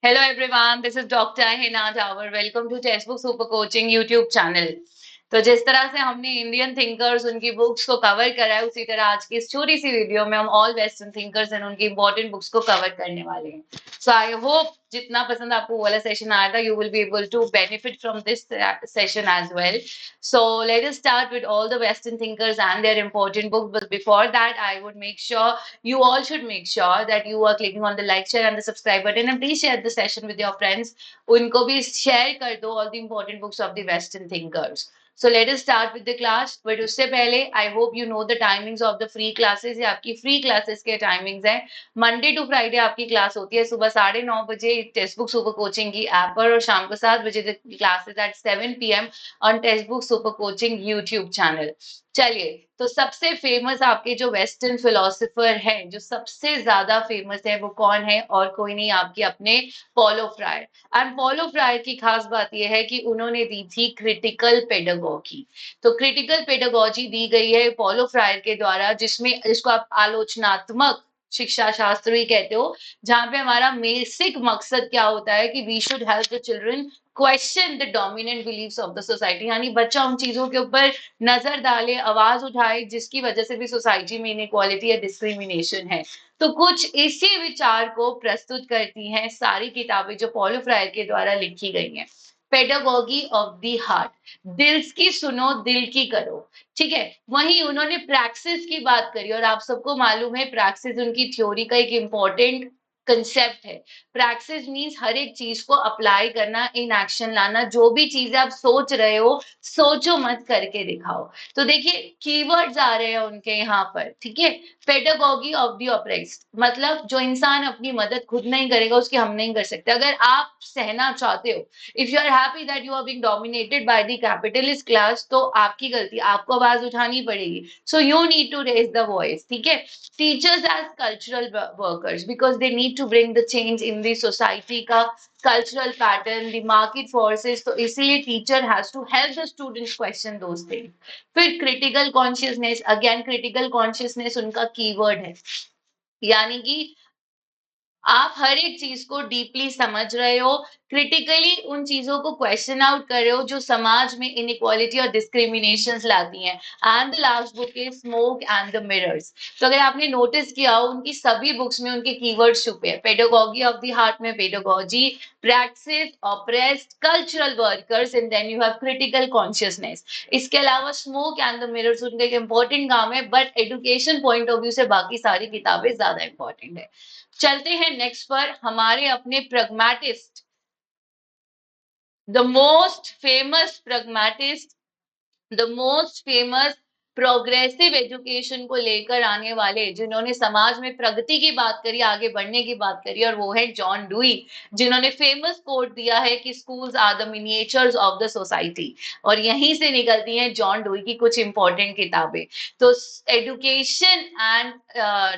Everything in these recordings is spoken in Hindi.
Hello everyone, this is Dr. Hina Jawar. Welcome to Textbook Super Coaching YouTube channel. तो जिस तरह से हमने इंडियन थिंकर्स उनकी बुक्स को कवर करा है उसी तरह आज की इस छोटी सी वीडियो में हम ऑल वेस्टर्न थिंकर्स एंड उनकी इंपॉर्टेंट बुक्स को कवर करने वाले हैं. सो आई होप जितना पसंद आपको वो वाला सेशन आया था you will be able to benefit from this session as well. So let us start with all the Western thinkers and their important books. But before that, I would make sure you all should make sure that you are clicking on the like, share, and the subscribe button, and please share the session with your friends. उनको भी share कर दो all the important books of the Western thinkers. So let us start with the class. But उससे पहले I hope you know the timings of the free classes. ये आपकी free classes के timings हैं. Monday to Friday आपकी क्लास होती है सुबह 9:30 टेक्स्ट बुक सुपर कोचिंग की ऐप पर और शाम को 7 the classes at 7 p.m. on text super coaching YouTube channel. चलिए, तो सबसे फेमस आपके जो वेस्टर्न फिलोसोफर हैं, जो सबसे ज्यादा फेमस है वो कौन है और कोई नहीं आपके अपने Paulo fryer. And Paulo fryer की खास बात यह है कि उन्होंने दी थी क्रिटिकल पेडागोजी. तो क्रिटिकल पेडागोजी दी गई है पॉलो फ्रायर के द्वारा जिसको आप आलोचनात्मक शिक्षा शास्त्र भी कहते हो, जहां पे हमारा बेसिक मकसद क्या होता है कि we should help the children question the dominant believes of the society. यानी बच्चा उन चीजों के ऊपर नजर डाले, आवाज उठाए जिसकी वजह से भी सोसाइटी में इनइक्वालिटी या डिस्क्रिमिनेशन है. तो कुछ इसी विचार को प्रस्तुत करती हैं सारी किताबें जो पॉलो फ्रायर के द्वारा लिखी गई हैं. पेडागोगी ऑफ द हार्ट, दिल की सुनो दिल की करो. ठीक है, वहीं उन्होंने प्रैक्सिस की बात करी और आप सबको मालूम है प्रैक्सिस उनकी थ्योरी का एक इंपॉर्टेंट कंसेप्ट है. प्रैक्सिस मीन्स हर एक चीज को अप्लाई करना, इन एक्शन लाना. जो भी चीजें आप सोच रहे हो सोचो मत करके दिखाओ. तो देखिए कीवर्ड्स आ रहे हैं उनके यहाँ पर. ठीक है, पेडागोगी ऑफ द ऑप्रेस्ड मतलब जो इंसान अपनी मदद खुद नहीं करेगा उसकी हम नहीं कर सकते. अगर आप सहना चाहते हो, if you are happy that you are being dominated by the capitalist class, तो आपकी गलती, आपको आवाज उठानी पड़ेगी. So you need to raise the voice. ठीक है, teachers as cultural workers because they need to bring the change in the society का cultural pattern, the market forces. तो इसीलिए teacher has to help the students question those things. फिर critical consciousness, again critical consciousness उनका कीवर्ड है. यानी कि आप हर एक चीज को डीपली समझ रहे हो, क्रिटिकली उन चीजों को क्वेश्चन आउट कर रहे हो जो समाज में इनइक्वालिटी और डिस्क्रिमिनेशन लाती हैं. And the last book is smoke and the mirrors. तो अगर आपने नोटिस किया हो उनकी सभी बुक्स में उनके कीवर्ड्स छुपे हैं. पेडागोगी ऑफ द हार्ट में pedagogy, practice, oppressed, cultural workers and then you have critical consciousness. इसके अलावा स्मोक एंड द मिरर्स उनका एक इंपॉर्टेंट काम है, but education point of view से बाकी सारी किताबें ज्यादा इंपॉर्टेंट है. चलते हैं नेक्स्ट पर, हमारे अपने pragmatist, the most famous pragmatist, the most famous progressive education को लेकर आने वाले, जिन्होंने समाज में प्रगति की बात करी, आगे बढ़ने की बात करी, और वो है जॉन डुई, जिन्होंने फेमस कोट दिया है कि schools are the miniatures of the society. और यहीं से निकलती हैं जॉन डुई की कुछ इंपॉर्टेंट किताबें. तो एडुकेशन एंड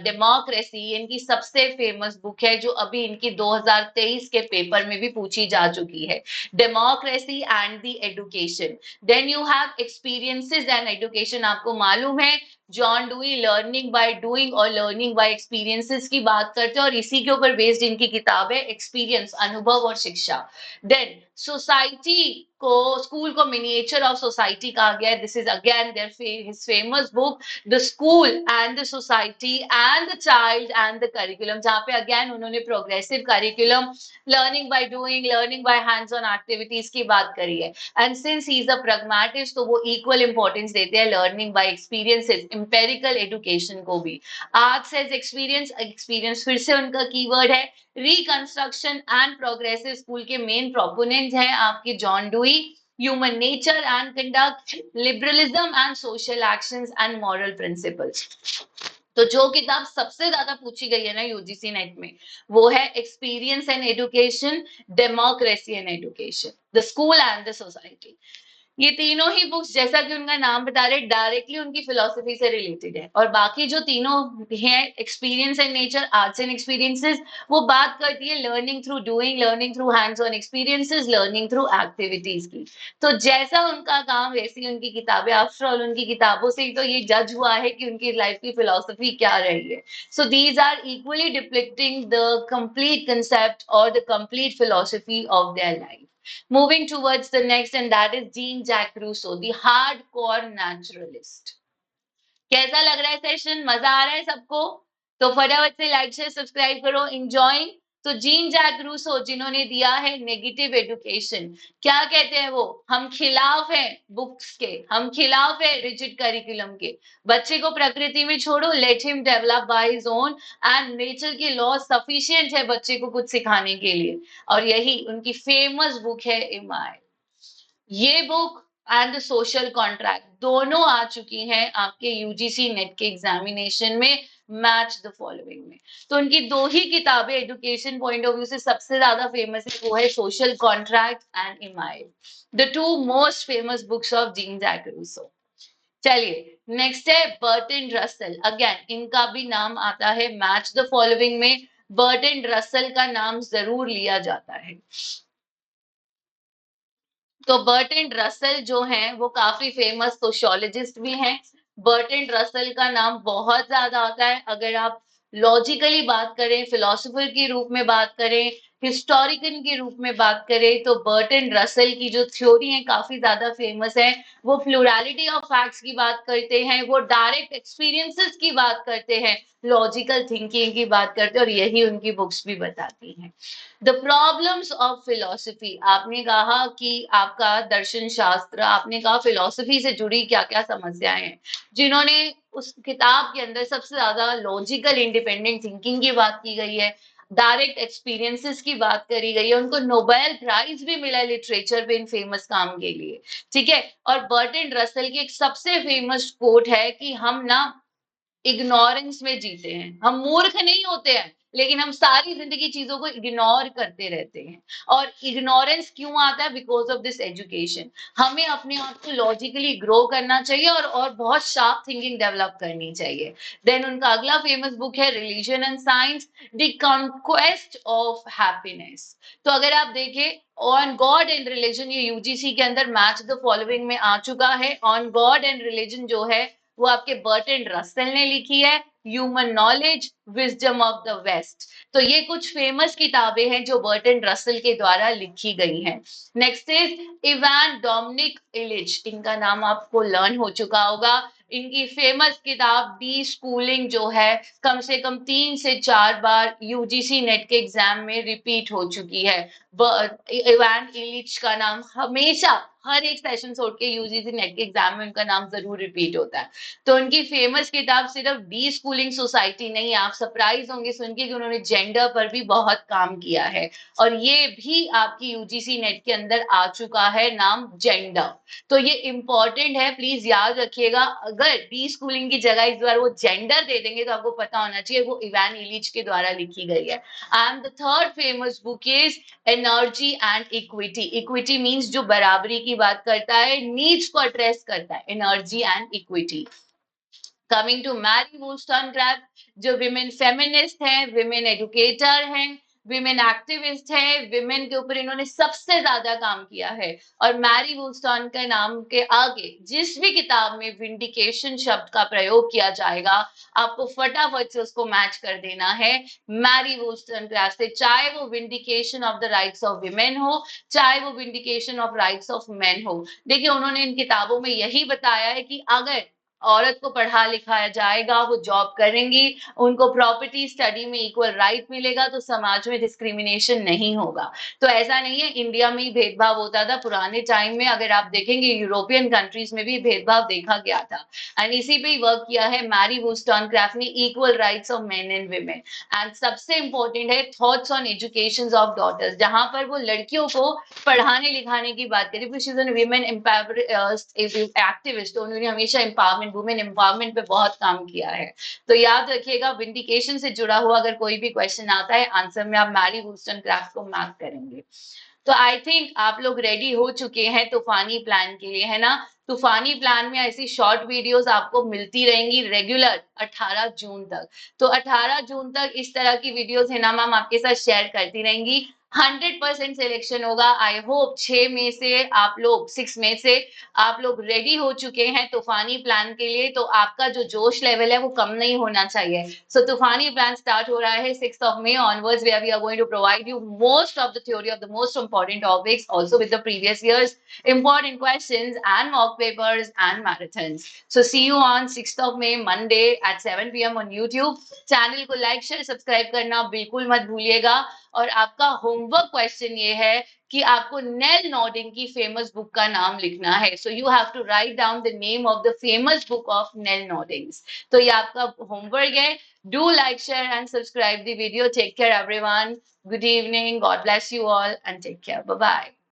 डेमोक्रेसी इनकी सबसे फेमस बुक है जो अभी इनकी 2023 के पेपर में भी पूछी जा चुकी है. Democracy and the education. Then you have experiences and education. आपको मालूम है John Dewey learning by doing और लर्निंग बाय एक्सपीरियंसेस की बात करते हैं और इसी के ऊपर बेस्ड इनकी किताब है एक्सपीरियंस, अनुभव और शिक्षा. देन सोसाइटी को, स्कूल को मिनिएचर ऑफ सोसाइटी कहा गया है. This is again there his famous book the school and the society and the child and the curriculum, जहां पे अगेन उन्होंने progressive curriculum, learning by doing, learning by hands on activities की बात करी है. And since he is a pragmatist तो वो इक्वल इंपॉर्टेंस देते हैं learning by experiences, empirical education को भी. आर्ट सेज एक्सपीरियंस, एक्सपीरियंस फिर से उनका कीवर्ड है. रिकंस्ट्रक्शन एंड प्रोग्रेसिव स्कूल के मेन प्रोपोनेंट हैं आपके John dewy. Human nature and conduct, liberalism and social actions and moral principles. तो जो किताब सबसे ज्यादा पूछी गई है ना यूजीसी नेट में, वो है experience and education, democracy and education, the school and the society. ये तीनों ही बुक्स जैसा कि उनका नाम बता रहे डायरेक्टली उनकी फिलॉसफी से रिलेटेड है, और बाकी जो तीनों हैं experience and nature, arts and experiences, वो बात करती है learning through doing, learning through hands on experiences, learning through activities की। तो जैसा उनका काम वैसी उनकी किताबें, आफ्टर ऑल उनकी किताबों से ही तो ये जज हुआ है कि उनकी लाइफ की फिलॉसफी क्या रही है। So these are equally depicting the complete concept और the complete philosophy of their life. Moving towards the next, and that is Jean-Jacques Rousseau, the hardcore naturalist. कैसा लग रहा है सेशन? मजा आ रहा है सबको? तो फटाफट से लाइक शेयर सब्सक्राइब करो, एंजॉय। तो जीन जैक रूसो जिन्होंने दिया है नेगेटिव एजुकेशन, क्या कहते हैं वो? हम खिलाफ हैं बुक्स के, हम खिलाफ है रिजिड करिकुलम के। बच्चे को प्रकृति में छोड़ो, let him develop by his own, and nature के लॉ सफिशिएंट है बच्चे को कुछ सिखाने के लिए। और यही उनकी फेमस बुक है इमाय। ये book and the social contract दोनों आ चुकी हैं आपके यूजीसी नेट के एग्जामिनेशन में, मैच द फॉलोइंग में। तो उनकी दो ही किताबें एजुकेशन पॉइंट ऑफ व्यू से सबसे ज्यादा फेमस है, वो है social contract and Emile, the two most famous books of Jean Jacques Rousseau. चलिए नेक्स्ट है बर्टन रसल। अगेन इनका भी नाम आता है मैच द फॉलोइंग में, बर्टन रसल का नाम जरूर लिया जाता है। तो बर्टन रसल जो हैं वो काफी फेमस सोशियोलॉजिस्ट भी हैं। बर्टन रसल का नाम बहुत ज्यादा आता है, अगर आप लॉजिकली बात करें, फिलोसोफर के रूप में बात करें, हिस्टोरिकन के रूप में बात करें, तो बर्टन रसल की जो थ्योरी है काफी ज्यादा फेमस है। वो प्लूरलिटी ऑफ फैक्ट्स की बात करते हैं, वो डायरेक्ट एक्सपीरियंसेस की बात करते हैं, लॉजिकल थिंकिंग की बात करते हैं, और यही उनकी बुक्स भी बताती हैं। द प्रॉब्लम्स ऑफ फिलोसफी, आपने कहा कि आपका दर्शन शास्त्र, आपने कहा फिलोसफी से जुड़ी क्या क्या समस्याएं हैं, जिन्होंने उस किताब के अंदर सबसे ज्यादा लॉजिकल इंडिपेंडेंट थिंकिंग की बात की गई है, डायरेक्ट एक्सपीरियंसेस की बात करी गई है, उनको नोबेल प्राइज भी मिला है लिटरेचर पे इन फेमस काम के लिए, ठीक है। और बर्टन रसल की एक सबसे फेमस कोट है कि हम ना इग्नोरेंस में जीते हैं, हम मूर्ख नहीं होते हैं, लेकिन हम सारी जिंदगी चीजों को इग्नोर करते रहते हैं। और इग्नोरेंस क्यों आता है? Because of this education. हमें अपने आप को लॉजिकली ग्रो करना चाहिए और बहुत शार्प थिंकिंग डेवलप करनी चाहिए। देन उनका अगला फेमस बुक है religion and science, the conquest of happiness. तो अगर आप देखें ऑन गॉड एंड रिलीजन, ये यूजीसी के अंदर मैच द फॉलोइंग में आ चुका है। ऑन गॉड एंड रिलीजन जो है वो आपके बर्टन रसल ने लिखी है, human knowledge, wisdom of the West. तो ये कुछ फेमस किताबें हैं जो बर्टन रसल के द्वारा लिखी गई हैं। Next is Ivan Dominic Illich, इनका नाम आपको लर्न हो चुका होगा। इनकी फेमस किताब डी स्कूलिंग जो है कम से कम 3 से 4 बार यूजीसी नेट के एग्जाम में रिपीट हो चुकी है। इवान इलिच का नाम हमेशा हर एक सेशन छोड़ के यूजीसी नेट के एग्जाम में उनका नाम जरूर रिपीट होता है। तो उनकी फेमस किताब सिर्फ डी स्कूलिंग सोसाइटी नहीं है, आप सरप्राइज होंगे सुन के कि उन्होंने जेंडर पर भी बहुत काम किया है, और ये भी आपकी यूजीसी नेट के अंदर आ चुका है नाम जेंडर। तो ये इंपॉर्टेंट है, प्लीज याद रखिएगा। अगर डी स्कूलिंग की जगह इस बार वो जेंडर दे देंगे तो आपको पता होना चाहिए वो इवान इलिच के द्वारा लिखी गई है। And the third famous book is energy and equity. Equity means जो बराबरी की बात करता है, नीड्स को एड्रेस करता है, energy and equity. Coming to Mary Wollstonecraft, जो विमेन फेमिनिस्ट हैं, विमेन एजुकेटर हैं, विमेन एक्टिविस्ट है, विमेन के ऊपर इन्होंने सबसे ज्यादा काम किया है। और मैरी वोllstone के नाम के आगे जिस भी किताब में विंडिकेशन शब्द का प्रयोग किया जाएगा, आपको फटाफट से उसको मैच कर देना है मैरी वोllstonecraft से, चाहे वो vindication of the rights of women हो, चाहे वो vindication of rights of main हो। देखिए उन्होंने इन किताबों में यही बताया है कि अगर औरत को पढ़ा लिखाया जाएगा, वो जॉब करेंगी, उनको प्रॉपर्टी स्टडी में इक्वल राइट मिलेगा, तो समाज में डिस्क्रिमिनेशन नहीं होगा। तो ऐसा नहीं है इंडिया में ही भेदभाव होता था पुराने टाइम में, अगर आप देखेंगे यूरोपियन कंट्रीज में भी भेदभाव देखा गया था। एंड इसी पे ही वर्क किया है मैरी वोllstonecraft ने, equal rights of men and women. And सबसे इंपॉर्टेंट है thoughts on education of daughters, जहां पर वो लड़कियों को पढ़ाने लिखाने की बात करी, विमेन एक्टिविस्ट, तो उन्होंने हमेशा एम्पावरमेंट वुमेन एम्पावरमेंट पे बहुत काम किया है। तो याद रखिएगा, विंडिकेशन से जुड़ा हुआ अगर कोई भी क्वेश्चन आता है, आंसर में आप मैरी वुllstonecraft को मार्क करेंगे। तो आई थिंक आप लोग रेडी हो चुके हैं तूफानी प्लान के लिए, है ना? तूफानी प्लान में ऐसी शॉर्ट वीडियोस आपको मिलती रहेंगी रेगुलर 18 जून तक। तो 18 जून तक इस तरह की वीडियोस हिना मैम आपके साथ शेयर करती रहेंगी। 100% सिलेक्शन होगा। आई होप 6 मई से आप लोग 6 मई से आप लोग रेडी हो चुके हैं तूफानी प्लान के लिए। तो आपका जो जोश लेवल है वो कम नहीं होना चाहिए। सो तूफानी प्लान स्टार्ट हो रहा है 6th of May onwards, where we are going to provide you most of the theory of the most important topics, also with the previous years important questions and mock papers and marathons. So see you on 6th of May Monday at 7 p.m. on YouTube. Channel को लाइक शेयर सब्सक्राइब करना बिल्कुल मत भूलिएगा। और आपका होमवर्क क्वेश्चन ये है कि आपको नेल नॉर्डिंग की फेमस बुक का नाम लिखना है। So you have to write down the name of the famous book of Nel Noddings. तो ये आपका होमवर्क है। Do like, share, and subscribe the video. Take care, everyone. Good evening. God bless you all, and take care. Bye bye.